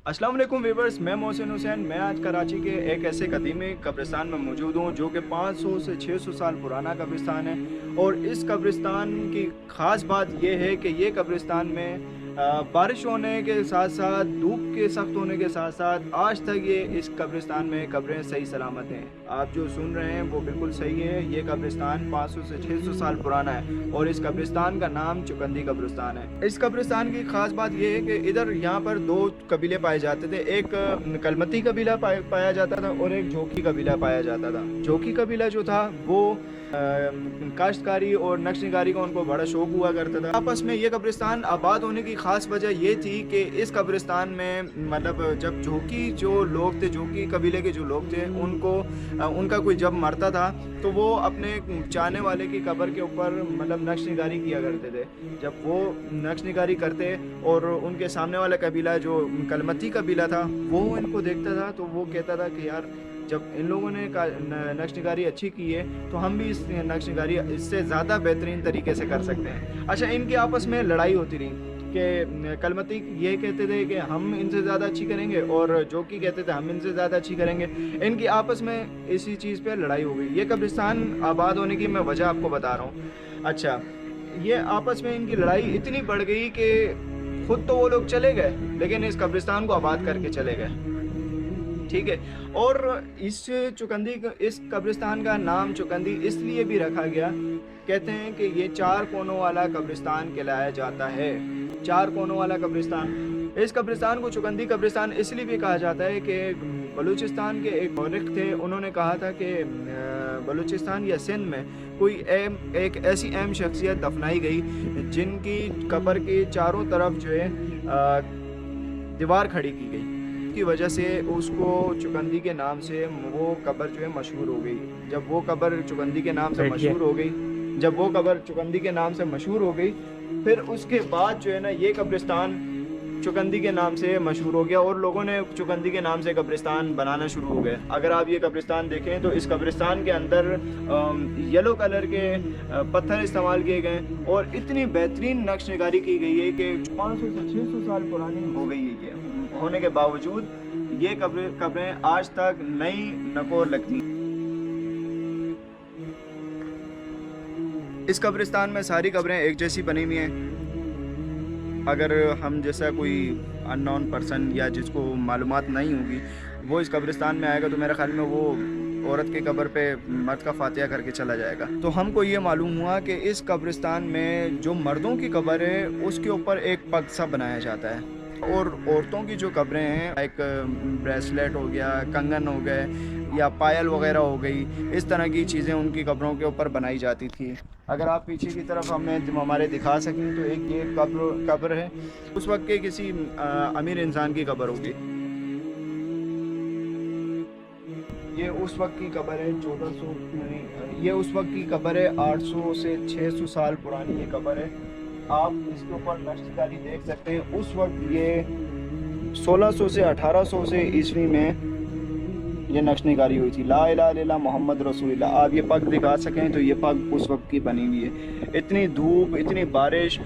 अस्सलाम वालेकुम वीवर्स, मैं मोहसिन हुसैन। मैं आज कराची के एक ऐसे कदीमी कब्रिस्तान में मौजूद हूँ जो कि 500 से 600 साल पुराना कब्रिस्तान है। और इस कब्रिस्तान की ख़ास बात यह है कि ये कब्रिस्तान में बारिश होने के साथ साथ, धूप के सख्त होने के साथ साथ, आज तक ये इस कब्रिस्तान में कब्रें सही सलामत हैं। आप जो सुन रहे हैं वो बिल्कुल सही है। ये कब्रिस्तान 500 से 600 साल पुराना है और इस कब्रिस्तान का नाम चुकंदी कब्रिस्तान है। इस कब्रिस्तान की खास बात यह है कि इधर यहाँ पर दो कबीले पाए जाते थे। एक कलमती कबीला पाया जाता था और एक जोकी कबीला पाया जाता था। जोकी कबीला जो था वो काश्तकारी और नक्श निगारी का उनको बड़ा शौक हुआ करता था। आपस में ये कब्रिस्तान आबाद होने की खास वजह ये थी कि इस कब्रिस्तान में मतलब जब जोकी जो लोग थे, जोकी कबीले के जो लोग थे, उनको उनका कोई जब मरता था तो वो अपने चाहने वाले की कब्र के ऊपर मतलब नक्श निगारी किया करते थे। जब वो नक्श निगारी करते और उनके सामने वाला कबीला जो कलमती कबीला था वो इनको देखता था तो वो कहता था कि यार, जब इन लोगों ने नक्श निगारी अच्छी की है तो हम भी इस नक्श निगारी इससे ज़्यादा बेहतरीन तरीके से कर सकते हैं। अच्छा, इनके आपस में लड़ाई होती रही कि कलमती ये कहते थे कि हम इनसे ज़्यादा अच्छी करेंगे और जोकी कहते थे हम इनसे ज़्यादा अच्छी करेंगे। इनकी आपस में इसी चीज़ पे लड़ाई हो गई। ये कब्रिस्तान आबाद होने की मैं वजह आपको बता रहा हूँ। अच्छा, ये आपस में इनकी लड़ाई इतनी बढ़ गई कि खुद तो वो लोग चले गए लेकिन इस कब्रिस्तान को आबाद करके चले गए। ठीक है। और इस कब्रिस्तान का नाम चुकंदी इसलिए भी रखा गया, कहते हैं कि ये 4 कोनों वाला कब्रिस्तान कहलाया जाता है। 4 कोनों वाला कब्रिस्तान। इस कब्रिस्तान को चुकंदी कब्रिस्तान इसलिए भी कहा जाता है कि बलूचिस्तान के एक मौरख थे, उन्होंने कहा था कि बलूचिस्तान या सिंध में कोई एक ऐसी अहम शख्सियत दफनाई गई जिनकी कब्र के चारों तरफ जो है दीवार खड़ी की गई, की वजह से उसको चुकंदी के नाम से वो कब्र जो है मशहूर हो गई। जब वो कब्र चुकंदी के नाम से मशहूर हो गई फिर उसके बाद जो है ना, ये कब्रिस्तान चुकंदी के नाम से मशहूर हो गया और लोगों ने चुकंदी के नाम से कब्रिस्तान बनाना शुरू हो गए। अगर आप ये कब्रिस्तान देखें तो इस कब्रिस्तान के अंदर येलो कलर के पत्थर इस्तेमाल किए गए और इतनी बेहतरीन नक्श निगारी की गई है कि 500 से 600 साल पुरानी हो गई है। ये होने के बावजूद ये कब्रें आज तक नई नकोर लगती हैं। इस कब्रिस्तान में सारी कब्रें एक जैसी बनी हुई हैं। अगर हम जैसा कोई अननोन पर्सन या जिसको मालूमात नहीं होगी वो इस कब्रिस्तान में आएगा तो मेरे ख्याल में वो औरत के कब्र पे मर्द का फातिहा करके चला जाएगा। तो हमको ये मालूम हुआ कि इस कब्रिस्तान में जो मर्दों की कब्र है उसके ऊपर एक पग सा बनाया जाता है और औरतों की जो कब्रें हैं, एक ब्रेसलेट हो गया, कंगन हो गए या पायल वगैरह हो गई, इस तरह की चीज़ें उनकी कब्रों के ऊपर बनाई जाती थी। अगर आप पीछे की तरफ हमारे दिखा सकें तो एक ये कब्र है, उस वक्त के किसी अमीर इंसान की कब्र होगी। ये उस वक्त की कब्र है 1400, ये उस वक्त की कब्र है 800 से 600 साल पुरानी ये कब्र है। आप इसके ऊपर नक्शकारी देख सकते हैं। उस वक्त ये 1600 से 1800 से ईस्वी में ये नक्श निगारी हुई थी। ला इलाहा इल्लल्लाह मोहम्मद रसूलुल्लाह। आप ये पग दिखा सकें तो ये पग उस वक्त की बनी हुई है। इतनी धूप, इतनी बारिश,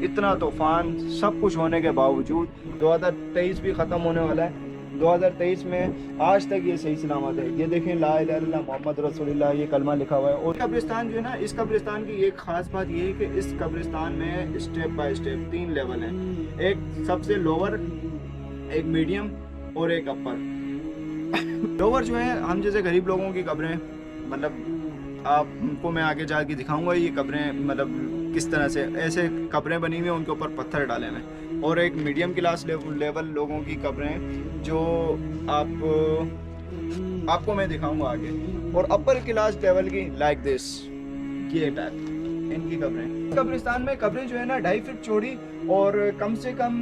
इतना तूफान, सब कुछ होने के बावजूद 2023 भी ख़त्म होने वाला है। 2023 में आज तक ये सही सलामत है। ये देखें, ला इलाहा इल्लल्लाह मोहम्मद रसूलुल्लाह ये कलमा लिखा हुआ है। और कब्रिस्तान जो है ना, इस कब्रिस्तान की एक ख़ास बात ये है कि इस कब्रिस्तान में स्टेप बाय स्टेप 3 लेवल हैं। एक सबसे लोअर, एक मीडियम और एक अपर। लोअर जो है हम जैसे गरीब लोगों की कब्रें, मतलब आपको मैं आगे जाके दिखाऊंगा ये कब्रें मतलब किस तरह से ऐसे कब्रें बनी हुई हैं, उनके ऊपर पत्थर डाले हुए। और एक मीडियम क्लास लेवल लोगों की कब्रें जो आपको मैं दिखाऊंगा आगे। और अपर क्लास लेवल की लाइक दिस, ये टाइप इनकी कब्रें। कब्रिस्तान में कब्रें जो है ना 2.5 फीट चौड़ी और कम से कम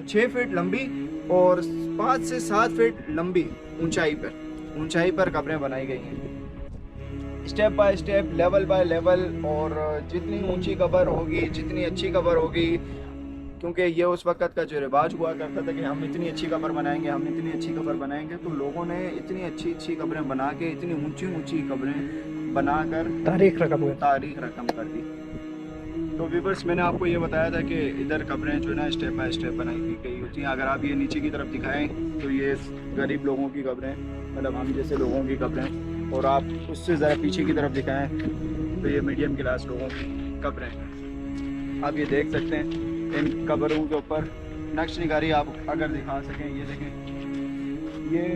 6 फीट लंबी और 5 से 7 फीट लंबी ऊंचाई पर कब्रें बनाई गई हैं। Step by step, level by level. और जितनी ऊंची कब्र होगी, जितनी अच्छी कब्र होगी, क्योंकि ये उस वक़्त का जो रिवाज हुआ करता था कि हम इतनी अच्छी कब्र बनाएंगे, तो लोगों ने इतनी अच्छी कब्रें बना के, इतनी ऊंची कब्रें बनाकर तारीख रकम कर दी। तो व्यूअर्स, मैंने आपको ये बताया था कि इधर कब्रें जो है ना स्टेप बाय स्टेप बनाई गई होती हैं। अगर आप ये नीचे की तरफ दिखाएं तो ये गरीब लोगों की कब्रें, मतलब हम जैसे लोगों की कब्रें, और आप उससे ज़रा पीछे की तरफ दिखाएं तो ये मीडियम क्लास लोगों की कब्रें। आप ये देख सकते हैं इन कब्रों के ऊपर नक्श निगारी आप अगर दिखा सकें। ये देखें, ये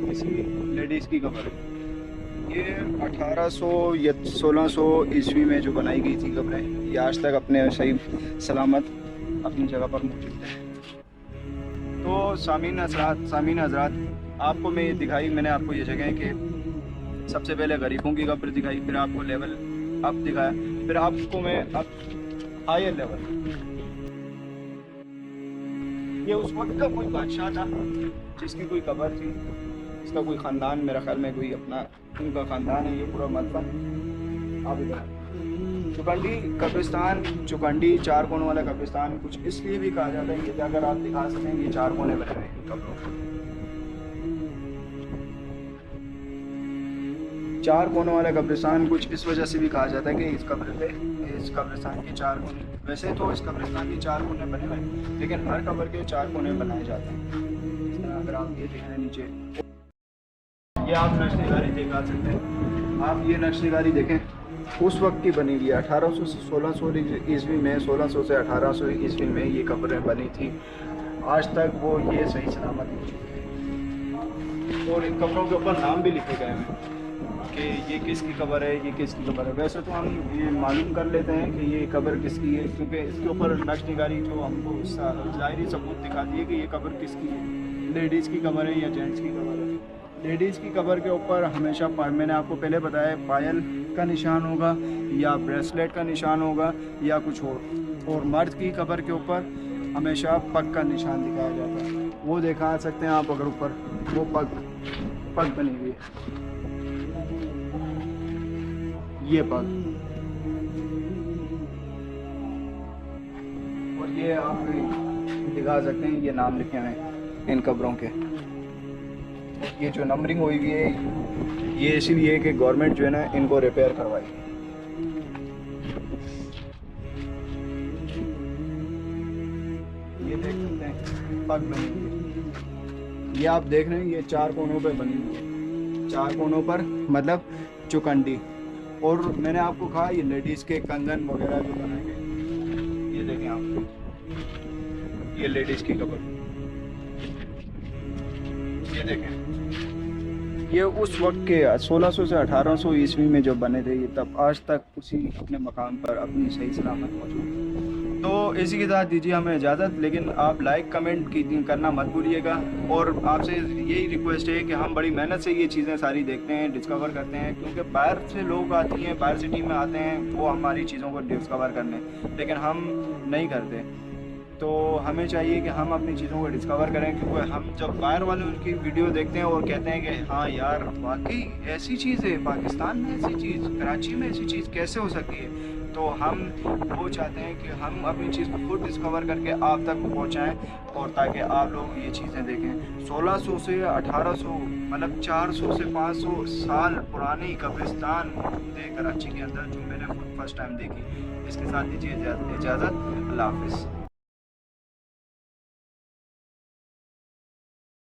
किसी लेडीज़ की कब्र है। ये 1800 या 1600 ईस्वी में जो बनाई गई थी कब्रें, ये आज तक अपने सही सलामत अपनी जगह पर मौजूद है। तो सामीन हज़रात, आपको मैं ये दिखाई, मैंने आपको ये जगह कि सबसे पहले गरीबों की कब्र दिखाई, फिर आपको लेवल अप दिखाया, फिर आपको मैं अब हायर लेवल, ये उस वक्त का कोई बादशाह था जिसकी कोई कब्र थी, इसका कोई ख़ानदान, मेरा ख्याल में कोई अपना उनका ख़ानदान है। ये पूरा मतलब आप इधर चुकंडी कब्रिस्तान, चुकंडी चार कोनों वाला कब्रिस्तान कुछ इसलिए भी कहा जाता है कि अगर आप दिखा सकें ये चार कोने बने हुए हैं कब्रों, चार कोनों वाला कब्रिस्तान कुछ इस वजह से भी कहा जाता है कि इस कब्रिस्तान के चार कोने, वैसे तो इस कब्रिस्तान के चार कोने बने हुए हैं लेकिन हर कब्र के चार कोने बनाए जाते हैं। अगर आप ये देखें नीचे, ये आप नक्श निगारी दिखा सकते हैं। आप ये नक्श निगारी देखें, उस वक्त की बनी हुई है 1800 से 1600 ईस्वी में, 1600 से 1800 ईस्वी में ये कब्रें बनी थी। आज तक वो ये सही सलामत मौजूद है और इन कब्रों के ऊपर नाम भी लिखे गए हैं कि ये किसकी कब्र है, ये किसकी कब्र है। वैसे तो हम ये मालूम कर लेते हैं कि ये कब्र किसकी है क्योंकि इसके ऊपर नक्श निगारी जो हमको ज़ाहिरी सबूत दिखाती है कि ये कब्र किसकी है, लेडीज़ की कब्र है या जेंट्स की कब्र है। लेडीज़ की कब्र के ऊपर हमेशा, मैंने आपको पहले बताया, पायल का निशान होगा या ब्रेसलेट का निशान होगा या कुछ और मर्द की कब्र के ऊपर हमेशा पग का निशान दिखाया जाता है। वो दिखा सकते हैं आप अगर ऊपर, वो पग बनी हुई है, ये पग, और ये आप दिखा सकते हैं ये नाम लिखे हुए हैं इन कब्रों के। ये जो नंबरिंग हुई हुई है ये इसीलिए कि गवर्नमेंट जो है ना इनको रिपेयर करवाई। ये देख सकते हैं पग बनी हुई है, ये आप देख रहे हैं ये चार कोनों पे बनी हुई है, चार कोनों पर मतलब चुकंडी। और मैंने आपको कहा ये लेडीज़ के कंगन वगैरह जो बनाए गए, ये देखें आप, ये लेडीज़ की कब्र, ये देखें, ये उस वक्त के 1600 से 1800 ईस्वी में जो बने थे, ये तब आज तक उसी अपने मकाम पर अपनी सही सलामत मौजूद है। तो इसी के साथ दीजिए हमें इजाज़त, लेकिन आप लाइक कमेंट करना मत भूलिएगा। और आपसे यही रिक्वेस्ट है कि हम बड़ी मेहनत से ये चीज़ें सारी देखते हैं, डिस्कवर करते हैं, क्योंकि बाहर से लोग आती हैं, बाहर सिटी में आते हैं वो हमारी चीज़ों को डिस्कवर करने, लेकिन हम नहीं करते। तो हमें चाहिए कि हम अपनी चीज़ों को डिस्कवर करें, क्योंकि हम जब बाहर वाले उनकी वीडियो देखते हैं और कहते हैं कि हाँ यार वाकई ऐसी चीज़ है, पाकिस्तान में ऐसी चीज़, कराची में ऐसी चीज़ कैसे हो सकती है, तो हम वो चाहते हैं कि हम अपनी चीज़ को खुद डिस्कवर करके आप तक पहुंचाएं और ताकि आप लोग ये चीज़ें देखें। 1600 से 1800 मतलब 400 से 500 साल पुरानी कब्रिस्तान मौजूद है कराची के अंदर, जो मैंने खुद फर्स्ट टाइम देखी। इसके साथ दीजिए इजाज़त, अल्लाह हाफ़िज़।